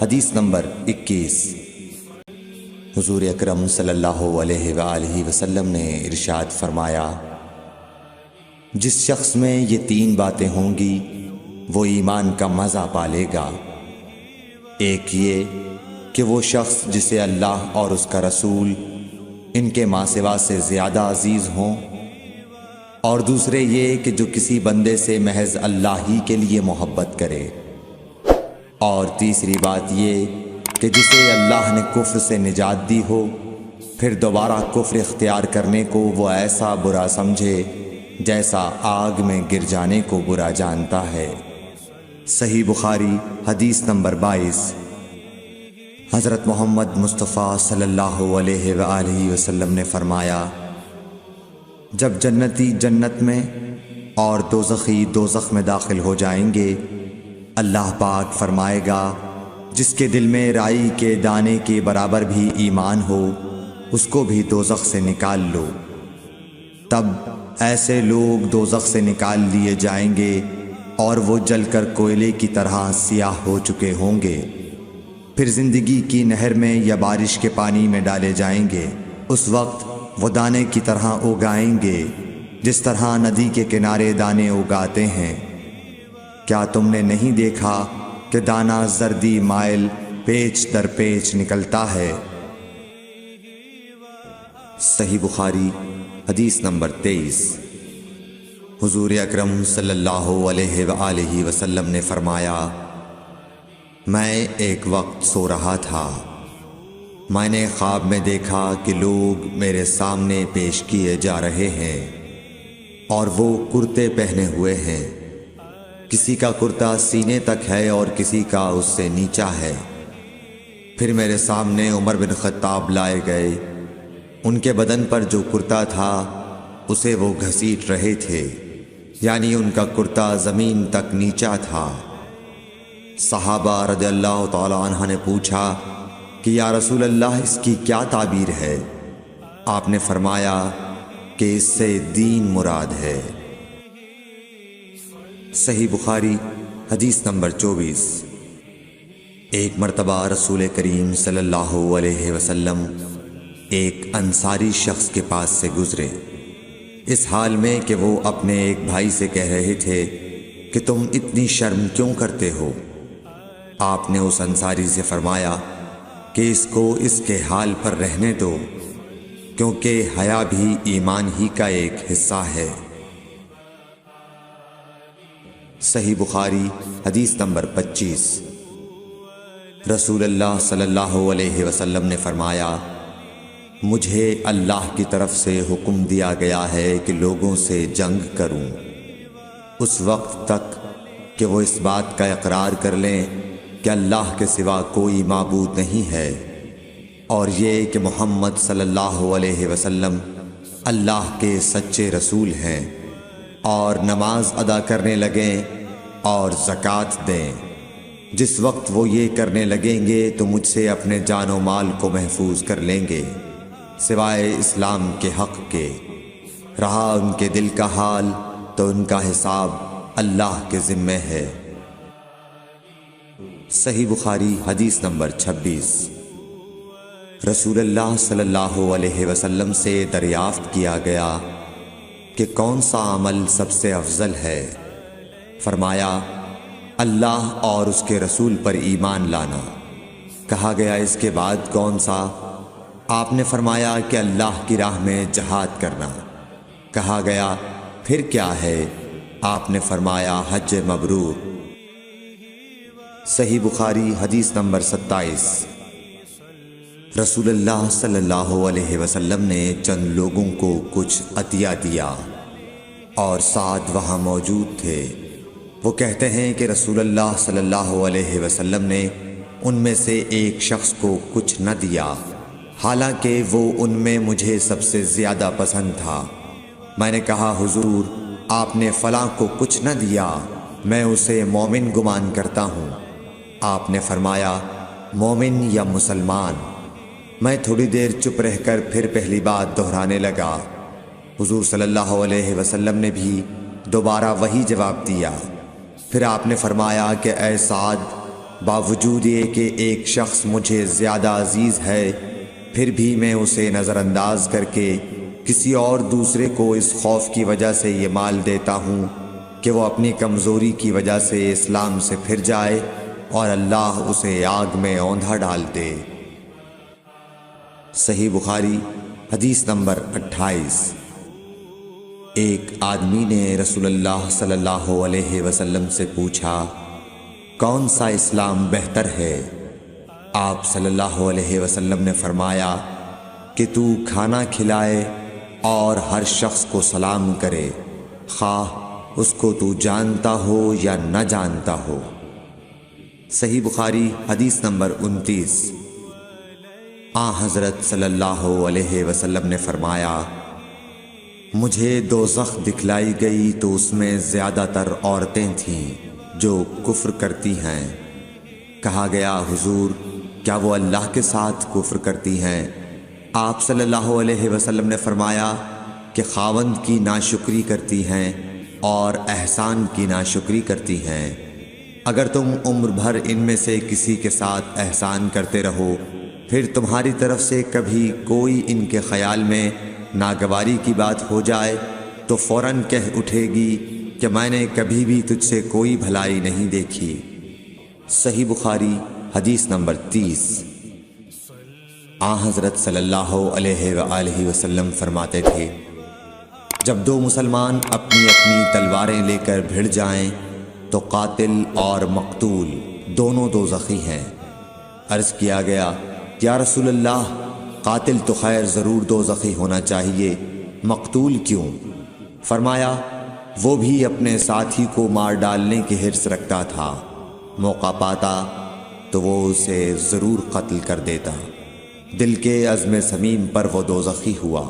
حدیث نمبر 21۔ حضور اکرم صلی اللہ علیہ وآلہ وسلم نے ارشاد فرمایا، جس شخص میں یہ 3 باتیں ہوں گی وہ ایمان کا مزہ پالے گا۔ ایک یہ کہ وہ شخص جسے اللہ اور اس کا رسول ان کے ماں سوا سے زیادہ عزیز ہوں، اور دوسرے یہ کہ جو کسی بندے سے محض اللہ ہی کے لیے محبت کرے، اور تیسری بات یہ کہ جسے اللہ نے کفر سے نجات دی ہو، پھر دوبارہ کفر اختیار کرنے کو وہ ایسا برا سمجھے جیسا آگ میں گر جانے کو برا جانتا ہے۔ صحیح بخاری حدیث نمبر 22۔ حضرت محمد مصطفیٰ صلی اللہ علیہ وآلہ وسلم نے فرمایا، جب جنتی جنت میں اور دوزخی دوزخ میں داخل ہو جائیں گے، اللہ پاک فرمائے گا، جس کے دل میں رائی کے دانے کے برابر بھی ایمان ہو اس کو بھی دوزخ سے نکال لو۔ تب ایسے لوگ دوزخ سے نکال لیے جائیں گے اور وہ جل کر کوئلے کی طرح سیاہ ہو چکے ہوں گے، پھر زندگی کی نہر میں یا بارش کے پانی میں ڈالے جائیں گے۔ اس وقت وہ دانے کی طرح اگائیں گے جس طرح ندی کے کنارے دانے اگاتے ہیں۔ کیا تم نے نہیں دیکھا کہ دانہ زردی مائل پیچ در پیچ نکلتا ہے؟ صحیح بخاری حدیث نمبر 23۔ حضور اکرم صلی اللہ علیہ وآلہ وسلم نے فرمایا، میں ایک وقت سو رہا تھا، میں نے خواب میں دیکھا کہ لوگ میرے سامنے پیش کیے جا رہے ہیں اور وہ کرتے پہنے ہوئے ہیں، کسی کا کرتا سینے تک ہے اور کسی کا اس سے نیچا ہے۔ پھر میرے سامنے عمر بن خطاب لائے گئے، ان کے بدن پر جو کرتا تھا اسے وہ گھسیٹ رہے تھے، یعنی ان کا کرتا زمین تک نیچا تھا۔ صحابہ رضی اللہ تعالی عنہ نے پوچھا کہ یا رسول اللہ اس کی کیا تعبیر ہے؟ آپ نے فرمایا کہ اس سے دین مراد ہے۔ صحیح بخاری حدیث نمبر 24۔ ایک مرتبہ رسول کریم صلی اللہ علیہ وسلم ایک انصاری شخص کے پاس سے گزرے، اس حال میں کہ وہ اپنے ایک بھائی سے کہہ رہے تھے کہ تم اتنی شرم کیوں کرتے ہو؟ آپ نے اس انصاری سے فرمایا کہ اس کو اس کے حال پر رہنے دو، کیونکہ حیا بھی ایمان ہی کا ایک حصہ ہے۔ صحیح بخاری حدیث نمبر 25۔ رسول اللہ صلی اللہ علیہ وسلم نے فرمایا، مجھے اللہ کی طرف سے حکم دیا گیا ہے کہ لوگوں سے جنگ کروں اس وقت تک کہ وہ اس بات کا اقرار کر لیں کہ اللہ کے سوا کوئی معبود نہیں ہے، اور یہ کہ محمد صلی اللہ علیہ وسلم اللہ کے سچے رسول ہیں، اور نماز ادا کرنے لگیں اور زکوٰۃ دیں۔ جس وقت وہ یہ کرنے لگیں گے تو مجھ سے اپنے جان و مال کو محفوظ کر لیں گے، سوائے اسلام کے حق کے۔ رہا ان کے دل کا حال تو ان کا حساب اللہ کے ذمے ہے۔ صحیح بخاری حدیث نمبر 26۔ رسول اللہ صلی اللہ علیہ وسلم سے دریافت کیا گیا کہ کون سا عمل سب سے افضل ہے؟ فرمایا، اللہ اور اس کے رسول پر ایمان لانا۔ کہا گیا اس کے بعد کون سا؟ آپ نے فرمایا کہ اللہ کی راہ میں جہاد کرنا۔ کہا گیا پھر کیا ہے؟ آپ نے فرمایا حج مبرور۔ صحیح بخاری حدیث نمبر 27۔ رسول اللہ صلی اللہ علیہ وسلم نے چند لوگوں کو کچھ عطیہ دیا اور سعد وہاں موجود تھے۔ وہ کہتے ہیں کہ رسول اللہ صلی اللہ علیہ وسلم نے ان میں سے ایک شخص کو کچھ نہ دیا، حالانکہ وہ ان میں مجھے سب سے زیادہ پسند تھا۔ میں نے کہا حضور، آپ نے فلاں کو کچھ نہ دیا، میں اسے مومن گمان کرتا ہوں۔ آپ نے فرمایا مومن یا مسلمان؟ میں تھوڑی دیر چپ رہ کر پھر پہلی بات دہرانے لگا۔ حضور صلی اللہ علیہ وسلم نے بھی دوبارہ وہی جواب دیا۔ پھر آپ نے فرمایا کہ اے سعد، باوجود یہ کہ ایک شخص مجھے زیادہ عزیز ہے، پھر بھی میں اسے نظر انداز کر کے کسی اور دوسرے کو اس خوف کی وجہ سے یہ مال دیتا ہوں کہ وہ اپنی کمزوری کی وجہ سے اسلام سے پھر جائے اور اللہ اسے آگ میں اوندھا ڈال دے۔ صحیح بخاری حدیث نمبر 28۔ ایک آدمی نے رسول اللہ صلی اللہ علیہ وسلم سے پوچھا، کون سا اسلام بہتر ہے؟ آپ صلی اللہ علیہ وسلم نے فرمایا کہ تو کھانا کھلائے اور ہر شخص کو سلام کرے، خواہ اس کو تو جانتا ہو یا نہ جانتا ہو۔ صحیح بخاری حدیث نمبر 29۔ حضرت صلی اللہ علیہ وسلم نے فرمایا، مجھے دوزخ دکھلائی گئی تو اس میں زیادہ تر عورتیں تھیں جو کفر کرتی ہیں۔ کہا گیا، حضور کیا وہ اللہ کے ساتھ کفر کرتی ہیں؟ آپ صلی اللہ علیہ وسلم نے فرمایا کہ خاوند کی ناشکری کرتی ہیں اور احسان کی ناشکری کرتی ہیں۔ اگر تم عمر بھر ان میں سے کسی کے ساتھ احسان کرتے رہو، پھر تمہاری طرف سے کبھی کوئی ان کے خیال میں ناگواری کی بات ہو جائے تو فوراً کہہ اٹھے گی کہ میں نے کبھی بھی تجھ سے کوئی بھلائی نہیں دیکھی۔ صحیح بخاری حدیث نمبر 30۔ حضرت صلی اللہ علیہ وآلہ وسلم فرماتے تھے، جب دو مسلمان اپنی اپنی تلواریں لے کر بھڑ جائیں تو قاتل اور مقتول دونوں دوزخی ہیں۔ عرض کیا گیا، یا رسول اللہ، قاتل تو خیر ضرور دوزخی ہونا چاہیے، مقتول کیوں؟ فرمایا، وہ بھی اپنے ساتھی کو مار ڈالنے کی حرص رکھتا تھا، موقع پاتا تو وہ اسے ضرور قتل کر دیتا، دل کے عزم صمیم پر وہ دوزخی ہوا۔